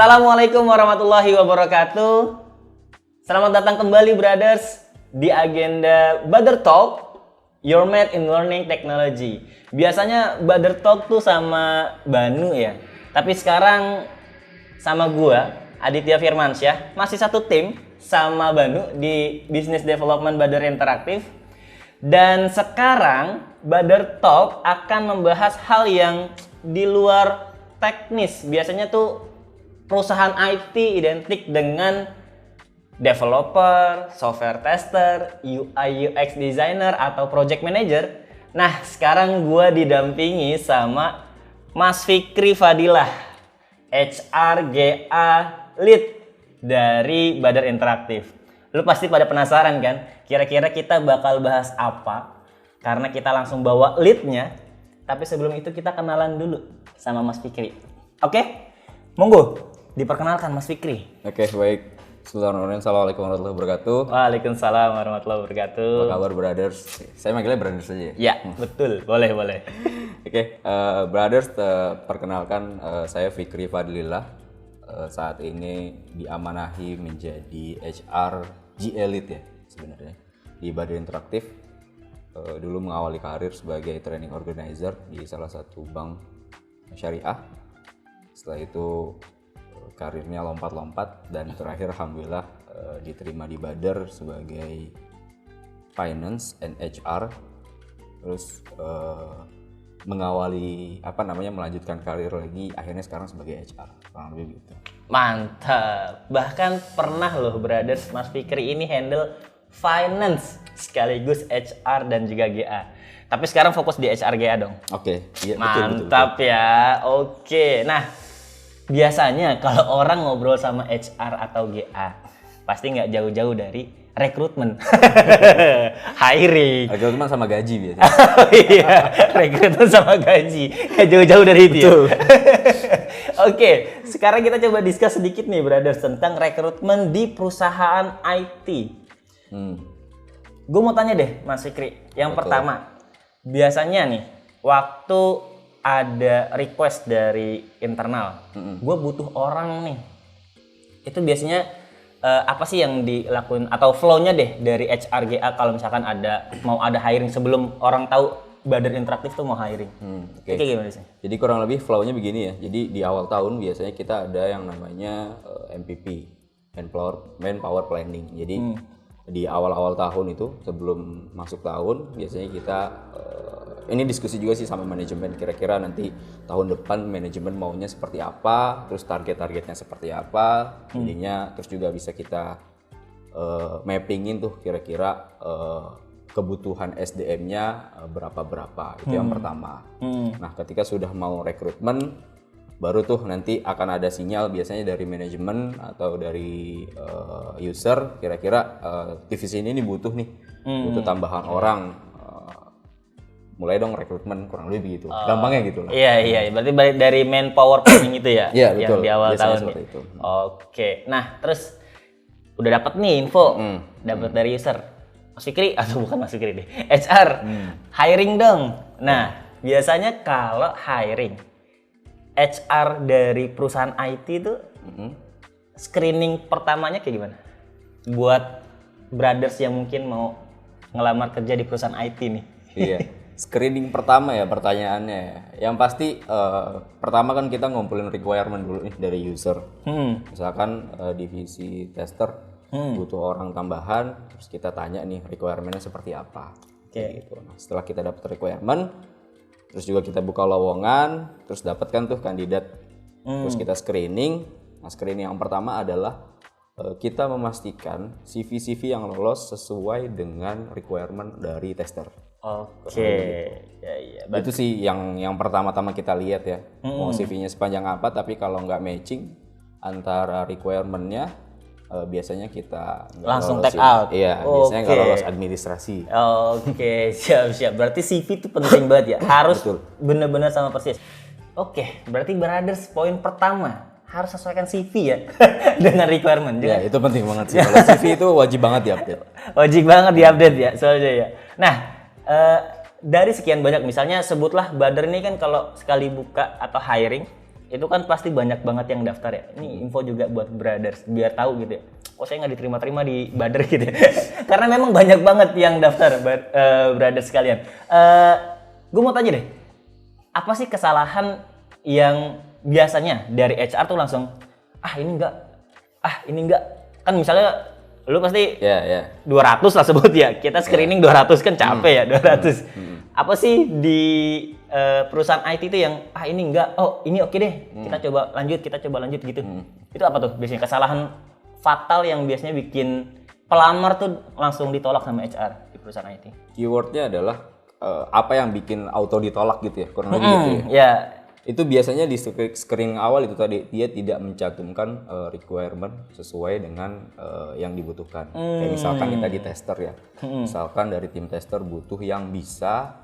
Assalamualaikum warahmatullahi wabarakatuh. Selamat datang kembali brothers di agenda Brother Talk, Your Mate in Learning Technology. Biasanya Brother Talk tuh sama Banu ya, tapi sekarang sama gua Aditya Firmansyah masih satu tim sama Banu di Business Development Brother Interaktif. Dan sekarang Brother Talk akan membahas hal yang di luar teknis. Biasanya tuh perusahaan IT identik dengan developer, software tester, UI UX designer atau project manager. Nah, sekarang gua didampingi sama Mas Fikri Fadilah, HR GA Lead dari Brother Interaktif. Lu pasti pada penasaran kan? Kira-kira kita bakal bahas apa? Karena kita langsung bawa lead-nya. Tapi sebelum itu kita kenalan dulu sama Mas Fikri. Oke? Monggo. Diperkenalkan Mas Fikri. Oke, baik. Bismillahirrahmanirrahim. Assalamualaikum warahmatullahi wabarakatuh. Waalaikumsalam warahmatullahi wabarakatuh. Apa kabar brothers? Saya manggilnya brothers saja ya? Ya, betul. Boleh. Oke, brothers, perkenalkan saya Fikri Fadlillah. Saat ini diamanahi menjadi HR GA Lead ya sebenarnya di Brother Interaktif. Dulu mengawali karir sebagai training organizer di salah satu bank syariah. Setelah itu karirnya lompat-lompat dan terakhir alhamdulillah diterima di Brother sebagai finance and HR. Terus mengawali melanjutkan karir lagi, akhirnya sekarang sebagai HR, kurang lebih gitu. Mantap. Bahkan pernah loh brothers Mas Fikri ini handle finance sekaligus HR dan juga GA. Tapi sekarang fokus di HR GA dong. Oke, iya, mantap betul. Ya. Oke. Nah, biasanya kalau orang ngobrol sama HR atau GA pasti nggak jauh-jauh dari rekrutmen. Hiring. Rekrutmen sama gaji biasanya. Iya, rekrutmen sama gaji. Nggak jauh-jauh dari itu. Betul. Oke, sekarang kita coba discuss sedikit nih brothers tentang rekrutmen di perusahaan IT. Gue mau tanya deh Mas Fikri. Yang pertama, biasanya nih waktu ada request dari internal, gue butuh orang nih. Itu biasanya apa sih yang dilakuin atau flow-nya deh dari HR GA kalau misalkan mau ada hiring sebelum orang tahu Brother Interaktif tuh mau hiring. Okay. Kayak gimana sih? Jadi kurang lebih flow-nya begini ya. Jadi di awal tahun biasanya kita ada yang namanya MPP, Manpower Planning. Jadi di awal-awal tahun itu sebelum masuk tahun biasanya kita ini diskusi juga sih sama manajemen, kira-kira nanti tahun depan manajemen maunya seperti apa, terus target-targetnya seperti apa, jadinya terus juga bisa kita mappingin tuh kira-kira kebutuhan SDM-nya berapa itu yang pertama. Nah, ketika sudah mau rekrutmen baru tuh nanti akan ada sinyal biasanya dari manajemen atau dari user, kira-kira divisi ini butuh butuh tambahan orang. Mulai dong rekrutmen, kurang lebih begitu. Gampangnya gitu lah. Iya. Berarti balik dari manpower planning itu ya? Iya, betul. Yang di awal biasanya tahun. Seperti itu. Oke. Nah, terus udah dapat nih info. Dapat dari user. Mas Fikri, atau bukan Mas Fikri deh. HR. Hiring dong. Nah, biasanya kalau hiring HR dari perusahaan IT itu screening pertamanya kayak gimana? Buat brothers yang mungkin mau ngelamar kerja di perusahaan IT nih. Iya. Screening pertama ya pertanyaannya. Yang pasti pertama kan kita ngumpulin requirement dulu nih dari user. Misalkan divisi tester butuh orang tambahan, terus kita tanya nih requirement-nya seperti apa. Gitu. Nah, setelah kita dapat requirement, terus juga kita buka lowongan, terus dapatkan tuh kandidat. Terus kita screening. Nah, screening yang pertama adalah kita memastikan CV yang lolos sesuai dengan requirement dari tester. Oke. Ya. Itu sih yang pertama-tama kita lihat ya. Mau CV-nya sepanjang apa, tapi kalau nggak matching antara requirement-nya, biasanya kita langsung take out. Iya, biasanya nggak lolos administrasi. Oke, siap. Berarti CV itu penting banget ya. Harus benar-benar sama persis. Oke, berarti brothers poin pertama harus sesuaikan CV ya dengan requirement. Ya, itu penting banget sih. Kalau CV itu wajib banget diupdate. Wajib banget diupdate ya, soalnya ya. Nah, dari sekian banyak misalnya sebutlah Brother ini kan kalau sekali buka atau hiring itu kan pasti banyak banget yang daftar ya. Ini info juga buat brothers biar tahu gitu ya. Kok saya nggak diterima-terima di Bader gitu ya. Karena memang banyak banget yang daftar brothers sekalian. Gue mau tanya deh, apa sih kesalahan yang biasanya dari HR tuh langsung ini enggak. Kan misalnya lu pasti 200 lah sebut ya. Kita screening 200 kan capek ya 200. Apa sih di perusahaan IT itu yang ini enggak, ini oke deh. Kita coba lanjut gitu. Itu apa tuh biasanya kesalahan fatal yang biasanya bikin pelamar tuh langsung ditolak sama HR di perusahaan IT? Keywordnya adalah apa yang bikin auto ditolak gitu ya, kurang lebih gitu ya. Ya. Itu biasanya di screening awal itu tadi dia tidak mencantumkan requirement sesuai dengan yang dibutuhkan. Kayak misalkan kita di tester ya, misalkan dari tim tester butuh yang bisa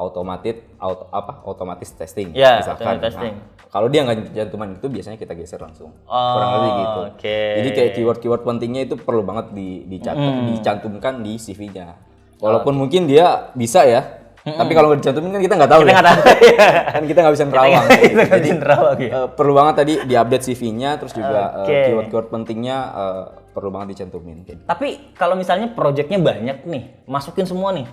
otomatis testing, misalkan. Testing. Kalau dia nggak cantuman itu biasanya kita geser langsung, kurang lebih gitu. Jadi kayak keyword pentingnya itu perlu banget dicantumkan di CV-nya. Walaupun mungkin dia bisa ya. Tapi kalau nggak dicantumin kan kita nggak tahu. Kan kita nggak bisa nerawang. Jadi perlu banget tadi diupdate CV-nya, terus juga keyword pentingnya perlu banget dicantumin. Tapi kalau misalnya projectnya banyak nih, masukin semua nih,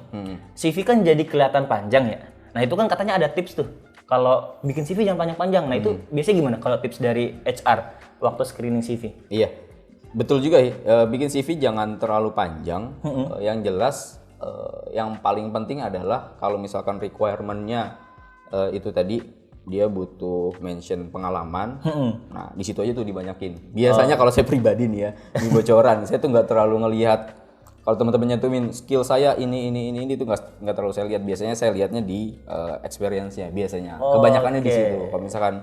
CV kan jadi kelihatan panjang ya. Nah itu kan katanya ada tips tuh. Kalau bikin CV jangan panjang-panjang. Nah itu biasanya gimana kalau tips dari HR waktu screening CV? Iya, betul juga ya. Bikin CV jangan terlalu panjang. Yang jelas yang paling penting adalah kalau misalkan requirement-nya itu tadi dia butuh mention pengalaman. Nah, di situ aja tuh dibanyakin. Biasanya kalau saya pribadi nih ya, di bocoran, saya tuh nggak terlalu ngelihat kalau teman-teman nyantumin skill saya ini itu nggak terlalu saya lihat. Biasanya saya lihatnya di experience-nya biasanya. Kebanyakannya di situ. Kalau misalkan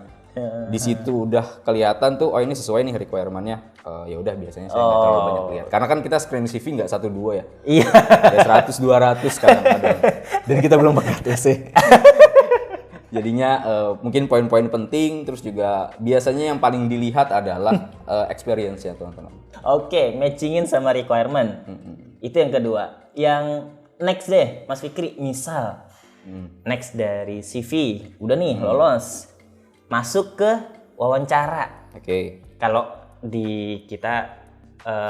di situ udah kelihatan tuh ini sesuai nih requirement-nya. Ya udah biasanya saya nggak terlalu banyak lihat. Karena kan kita screen CV nggak 1-2 ya. Iya. Ya 100-200 kadang-kadang. Dan kita belum pakai TC. Jadinya mungkin poin-poin penting, terus juga biasanya yang paling dilihat adalah experience ya teman-teman. Oke, matchingin sama requirement. Itu yang kedua. Yang next deh, Mas Fikri, misal next dari CV, udah nih lolos, masuk ke wawancara. Oke. Kalau di kita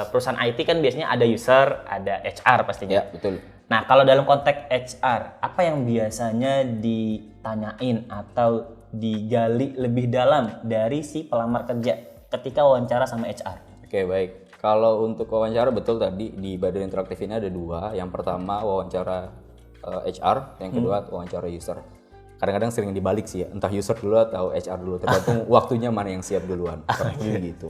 perusahaan IT kan biasanya ada user, ada HR pastinya. Ya, betul. Nah, kalau dalam konteks HR, apa yang biasanya ditanyain atau digali lebih dalam dari si pelamar kerja ketika wawancara sama HR? Oke, baik. Kalau untuk wawancara betul tadi di Badan Interaktif ini ada 2. Yang pertama wawancara HR, yang kedua wawancara user. Kadang-kadang sering dibalik sih ya, entah user dulu atau HR dulu, tergantung waktunya mana yang siap duluan. Gitu.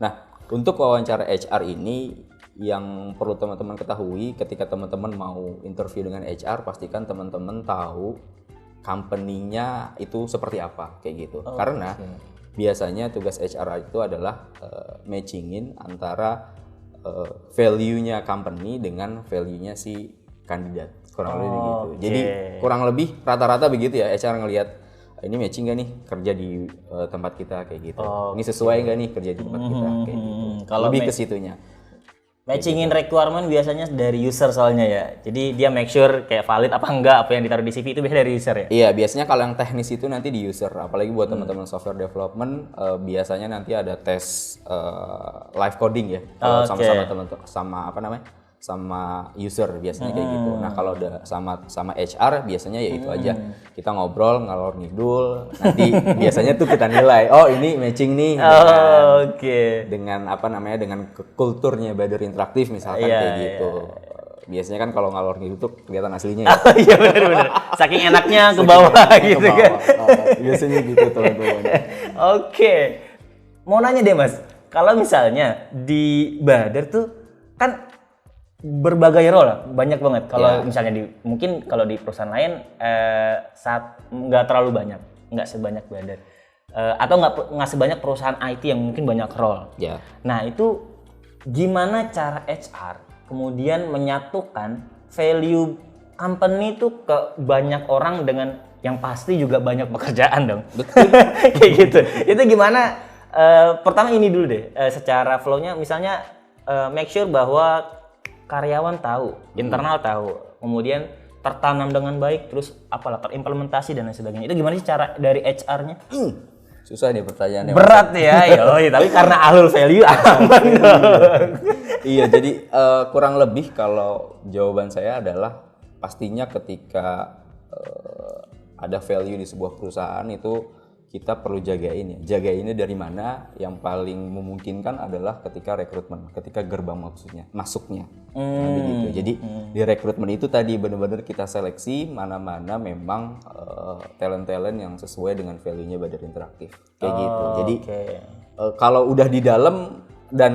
Nah, untuk wawancara HR ini yang perlu teman-teman ketahui ketika teman-teman mau interview dengan HR, pastikan teman-teman tahu company-nya itu seperti apa kayak gitu. Karena biasanya tugas HR itu adalah matchingin antara value-nya company dengan value-nya si kandidat. Kurang lebih gitu. Jadi kurang lebih rata-rata begitu ya, HR ngelihat ini matching gak nih kerja di tempat kita kayak gitu. Ini sesuai gak nih kerja di tempat kita kayak gitu. Kalau lebih ke situnya. Matchingin requirement biasanya dari user soalnya ya. Jadi dia make sure kayak valid apa enggak apa yang ditaruh di CV itu biasanya dari user ya. Iya, biasanya kalau yang teknis itu nanti di user. Apalagi buat teman-teman software development biasanya nanti ada tes live coding ya. Kalau sama-sama teman-teman sama user biasanya kayak gitu. Nah, kalau udah sama HR biasanya ya itu aja. Kita ngobrol ngalor ngidul, nanti biasanya tuh kita nilai, ini matching nih dengan dengan kulturnya Bader Interaktif misalkan kayak gitu. Biasanya kan kalau ngalor ngidul tuh kelihatan aslinya ya. Iya benar. Saking enaknya ke bawah gitu kan. Biasanya gitu teman-teman. Oke. Mau nanya deh Mas, kalau misalnya di Bader tuh kan berbagai role banyak banget. Kalau misalnya mungkin kalau di perusahaan lain saat nggak terlalu banyak, nggak sebanyak Bader atau nggak sebanyak perusahaan IT yang mungkin banyak role. Nah itu gimana cara HR kemudian menyatukan value company itu ke banyak orang dengan yang pasti juga banyak pekerjaan dong. Betul. Kayak gitu. Itu gimana? Pertama ini dulu deh, secara flow-nya misalnya make sure bahwa karyawan tahu, internal tahu, kemudian tertanam dengan baik, terus apalah terimplementasi dan lain sebagainya. Itu gimana sih cara dari HR-nya? Susah nih pertanyaannya. Berat ya, yoi, tapi karena ahlul value aman dong. Iya, jadi kurang lebih kalau jawaban saya adalah pastinya ketika ada value di sebuah perusahaan itu kita perlu jagain ya. Jagainnya dari mana? Yang paling memungkinkan adalah ketika rekrutmen, ketika gerbang masuknya. Nah, begitu. Jadi di rekrutmen itu tadi benar-benar kita seleksi mana-mana memang talent-talent yang sesuai dengan value-nya Badar Interaktif. Kayak gitu. Jadi kalau udah di dalam dan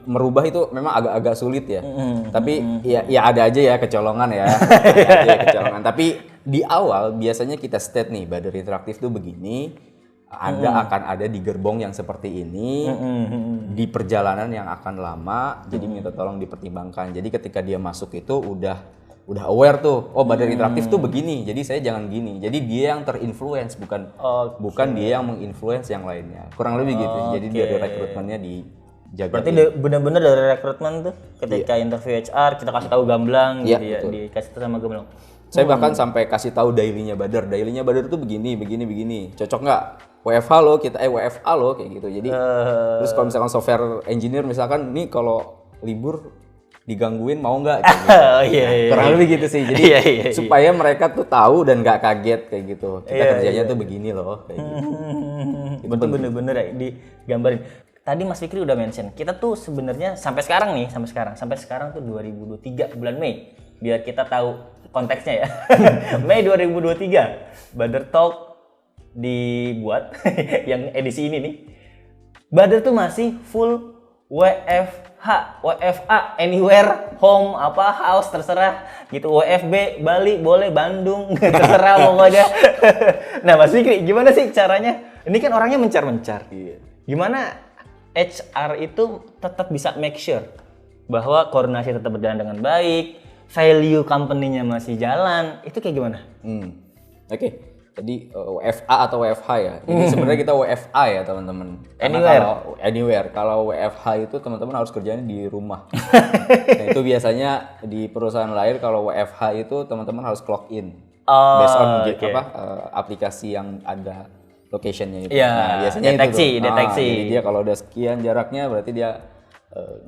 merubah itu memang agak-agak sulit ya. Tapi ya ada aja ya kecolongan ya. Ada aja ya kecolongan. Tapi di awal biasanya kita state nih Badar Interaktif tuh begini, Anda akan ada di gerbong yang seperti ini, di perjalanan yang akan lama, jadi minta tolong dipertimbangkan. Jadi ketika dia masuk itu udah aware tuh, oh Badar Interaktif tuh begini, jadi saya jangan gini. Jadi dia yang terinfluence, bukan dia yang menginfluence yang lainnya. Kurang lebih gitu. Jadi dari rekrutmennya dijaga. Berarti benar-benar dari rekrutmen tuh ketika interview HR kita kasih tahu gamblang, gitu ya, dikasih tahu sama gamblang. Saya bahkan sampai kasih tahu daily-nya Badar. Daily-nya Badar tuh begini. Cocok nggak? WFH lo, WFA lo kayak gitu. Jadi terus kalau misalkan software engineer misalkan nih kalau libur digangguin mau nggak? Kayak gitu. Kurang lebih gitu sih. Jadi supaya mereka tuh tahu dan nggak kaget kayak gitu. Kita kerjanya tuh begini loh kayak gitu. Betul bener-bener ya digambarin. Tadi Mas Fikri udah mention, kita tuh sebenarnya sampai sekarang tuh 2023 bulan Mei. Biar kita tahu konteksnya ya. Mei 2023 Badar Talk dibuat yang edisi ini nih. Badar tuh masih full WFH, WFA, anywhere, home, house, terserah gitu. WFB, Bali, boleh, Bandung, terserah pokoknya. Nah Mas Fikri, gimana sih caranya? Ini kan orangnya mencar-mencar. Gimana HR itu tetap bisa make sure bahwa koordinasi tetap berjalan dengan baik, value company-nya masih jalan, itu kayak gimana? Oke. Jadi WFA atau WFH ya. Ini sebenarnya kita WFA ya teman-teman. Anywhere. Kalau WFH itu teman-teman harus kerjanya di rumah. Nah, itu biasanya di perusahaan lain kalau WFH itu teman-teman harus clock in. Based on aplikasi yang ada location-nya itu. Nah, biasanya deteksi. Jadi dia kalau udah sekian jaraknya berarti dia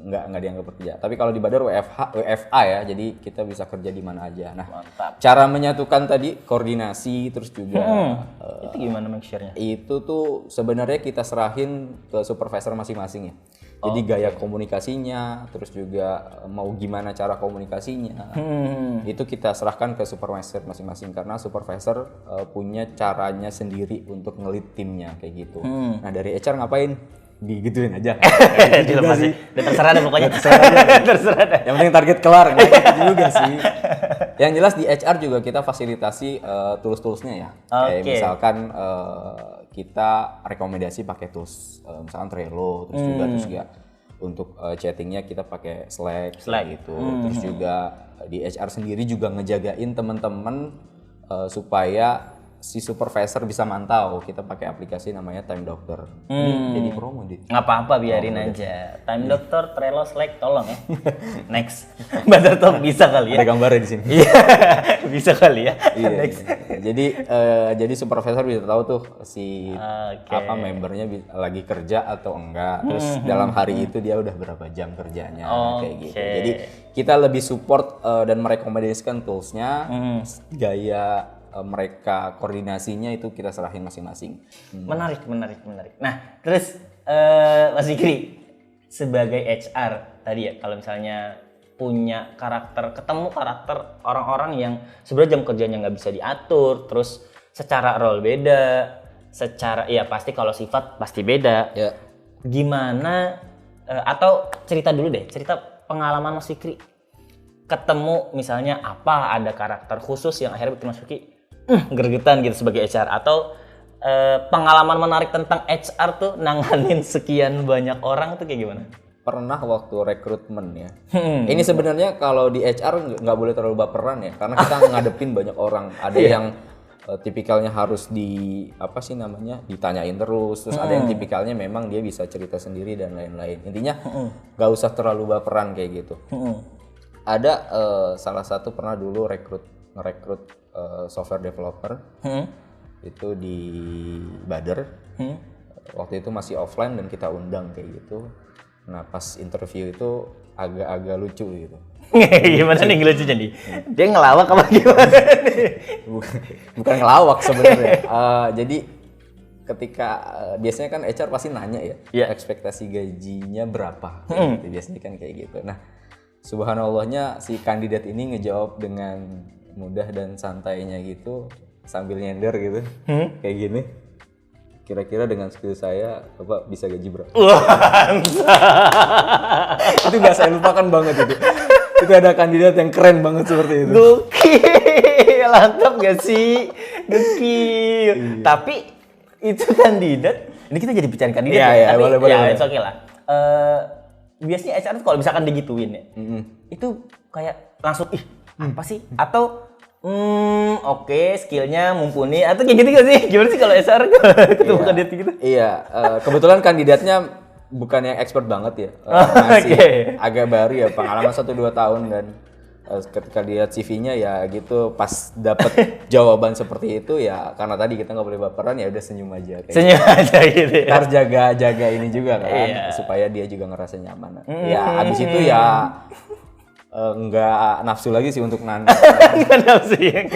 nggak dianggap bekerja. Tapi kalau di Badar WFA ya, jadi kita bisa kerja di mana aja. Nah, mantap. Cara menyatukan tadi koordinasi terus juga itu gimana make sure-nya? Itu tuh sebenarnya kita serahin ke supervisor masing-masing ya. Jadi gaya komunikasinya, terus juga mau gimana cara komunikasinya, itu kita serahkan ke supervisor masing-masing karena supervisor punya caranya sendiri untuk ngelit timnya kayak gitu. Nah dari HR ngapain? Digituin aja. Udah terserah deh pokoknya. Terserah deh. Yang penting target kelar, nggak gitu juga sih. Yang jelas di HR juga kita fasilitasi tools-toolsnya ya. Kayak misalkan kita rekomendasi pakai tools, misalkan Trello, terus juga untuk chattingnya kita pakai Slack gitu. Terus juga di HR sendiri juga ngejagain teman-teman supaya si supervisor bisa mantau. Kita pakai aplikasi namanya Time Doctor. Jadi promo deh. Nggak apa-apa, biarin aja. Time Doctor, Trello, Slack, tolong ya. Next. Badar Talk bisa kali ya. Ada gambarnya di sini. Bisa kali ya. Next. Jadi supervisor bisa tahu tuh si membernya lagi kerja atau enggak. Terus dalam hari itu dia udah berapa jam kerjanya kayak gitu. Jadi kita lebih support dan merekomendasikan toolsnya, gaya mereka koordinasinya itu kita serahin masing-masing. Menarik. Nah, terus Mas Fikri sebagai HR tadi ya, kalau misalnya punya ketemu karakter orang-orang yang sebenarnya jam kerjanya nggak bisa diatur, terus secara role beda, secara pasti kalau sifat pasti beda. Ya. Gimana atau cerita dulu deh, cerita pengalaman Mas Fikri ketemu misalnya ada karakter khusus yang akhirnya bikin Mas Fikri gregetan gitu sebagai HR, atau pengalaman menarik tentang HR tuh nanganin sekian banyak orang tuh kayak gimana? Pernah waktu rekrutmen ya. Ini sebenarnya kalau di HR nggak boleh terlalu baperan ya, karena kita ngadepin banyak orang. Ada yang tipikalnya harus ditanyain terus ada yang tipikalnya memang dia bisa cerita sendiri dan lain-lain. Intinya nggak usah terlalu baperan kayak gitu. Ada salah satu pernah dulu ngerekrut software developer. itu di Bader. Waktu itu masih offline dan kita undang kayak gitu. Nah pas interview itu agak-agak lucu gitu. Gimana nih lucunya nih? Dia ngelawak apa gimana nih? Bukan ngelawak sebenarnya. Jadi ketika biasanya kan HR pasti nanya ya, ekspektasi gajinya berapa? Gitu. Biasanya kan kayak gitu. Nah, subhanallahnya si kandidat ini ngejawab dengan mudah dan santainya gitu sambil nyender gitu. Kayak gini. Kira-kira dengan skill saya, Bapak bisa gaji berapa? Itu nggak saya lupakan banget itu. Itu ada kandidat yang keren banget seperti itu. Gokil, mantap gak sih? Gokil. Tapi itu kandidat, ini kita jadi bicara kandidat ya, tapi boleh. Ya, it's okay lah. Biasanya HR tuh kalau misalkan digituin ya, itu kayak langsung, apa sih? Atau oke, skillnya mumpuni atau kayak gitu gak sih? Gimana sih kalau HR ketemu kandidat gitu? Iya, kebetulan kandidatnya bukan yang expert banget ya, masih agak baru ya, pengalaman 1-2 tahun dan ketika lihat CV-nya ya gitu, pas dapet jawaban seperti itu ya karena tadi kita nggak boleh baperan ya udah senyum aja. Senyum aja gitu ya. Harus jaga ini juga kan, supaya dia juga ngerasa nyaman. Ya abis itu ya nggak nafsu lagi sih untuk nanya. Nggak nafsu ya.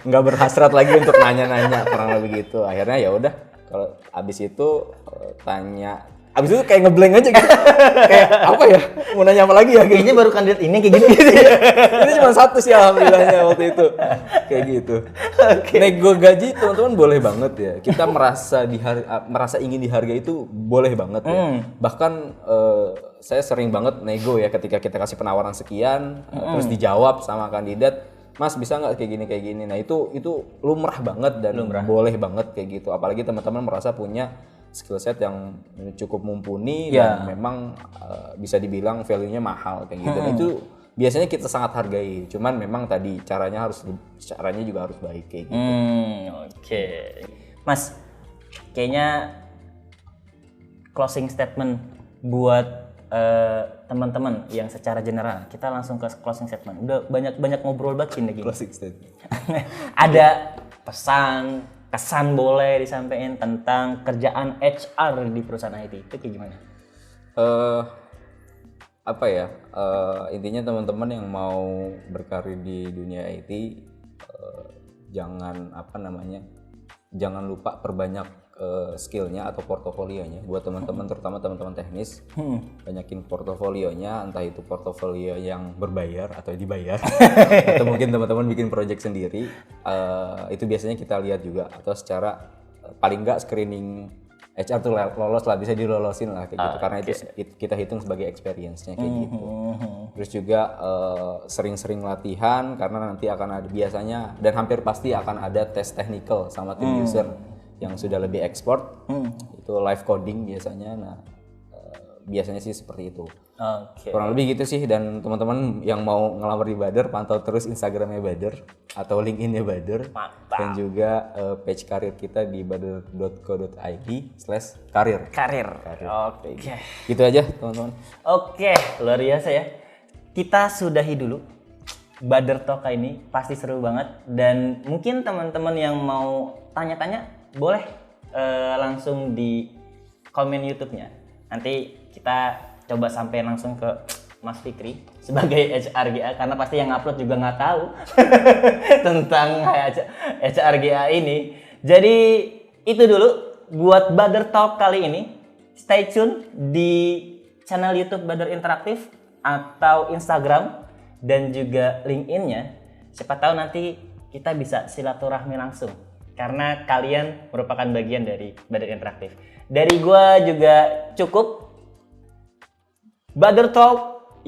Nggak berhasrat lagi untuk nanya-nanya kurang lebih gitu. Akhirnya ya udah kalau abis itu tanya. Abis itu kayak ngeblank aja gitu. Kayak apa ya? Mau nanya apa lagi ya? Kayaknya baru kandidat ini kayak gitu ya. Ini cuma satu sih alhamdulillahnya waktu itu. Kayak gitu. Nego gaji teman-teman boleh banget ya. Kita merasa ingin dihargai itu boleh banget ya. Bahkan saya sering banget nego ya ketika kita kasih penawaran sekian terus dijawab sama kandidat, Mas bisa nggak kayak gini. Nah itu lumrah banget dan boleh banget kayak gitu. Apalagi teman-teman merasa punya skill set yang cukup mumpuni dan memang bisa dibilang value-nya mahal kayak gitu. Nah, itu biasanya kita sangat hargai. Cuman memang tadi caranya juga harus baik kayak gitu. Oke. Mas, kayaknya closing statement buat teman-teman yang secara general. Kita langsung ke closing statement. Udah banyak ngobrol banget ini. Closing statement. Ada pesan, kesan boleh disampaikan tentang kerjaan HR di perusahaan IT itu kayak gimana? Intinya teman-teman yang mau berkarir di dunia IT jangan lupa perbanyak skillnya atau portofolionya buat teman-teman, terutama teman-teman teknis. Banyakin portofolionya, entah itu portofolio yang berbayar atau dibayar atau mungkin teman-teman bikin project sendiri. Itu biasanya kita lihat juga, atau secara paling nggak screening HR tuh lolos lah, bisa dilolosin lah kayak gitu, karena itu kita hitung sebagai experience-nya kayak gitu. Terus juga sering-sering latihan, karena nanti akan ada biasanya dan hampir pasti akan ada tes technical sama tim user yang sudah lebih expert. Itu live coding biasanya. Nah biasanya sih seperti itu. Kurang lebih gitu sih. Dan teman-teman yang mau ngelamar di Bader, pantau terus Instagramnya Bader atau LinkedIn-nya Bader. Mantap. Dan juga page karir kita di bader.co.id/karir. Karir. Oke. Gitu aja teman-teman. Oke, luar biasa ya. Kita sudahi dulu Bader Talk ini, pasti seru banget. Dan mungkin teman-teman yang mau tanya-tanya boleh langsung di komen YouTube-nya. Nanti kita coba sampai langsung ke Mas Fikri sebagai HRGA, karena pasti yang upload juga nggak tahu tentang HRGA ini. Jadi itu dulu buat Bader Talk kali ini. Stay tune di channel YouTube Bader Interaktif atau Instagram dan juga LinkedIn-nya. Siapa tahu nanti kita bisa silaturahmi langsung, karena kalian merupakan bagian dari Bader Interaktif. Dari gua juga cukup. Bader Talk,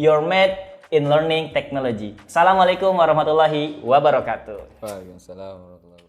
your mate in learning technology. Assalamualaikum warahmatullahi wabarakatuh. Waalaikumsalam warahmatullahi wabarakatuh.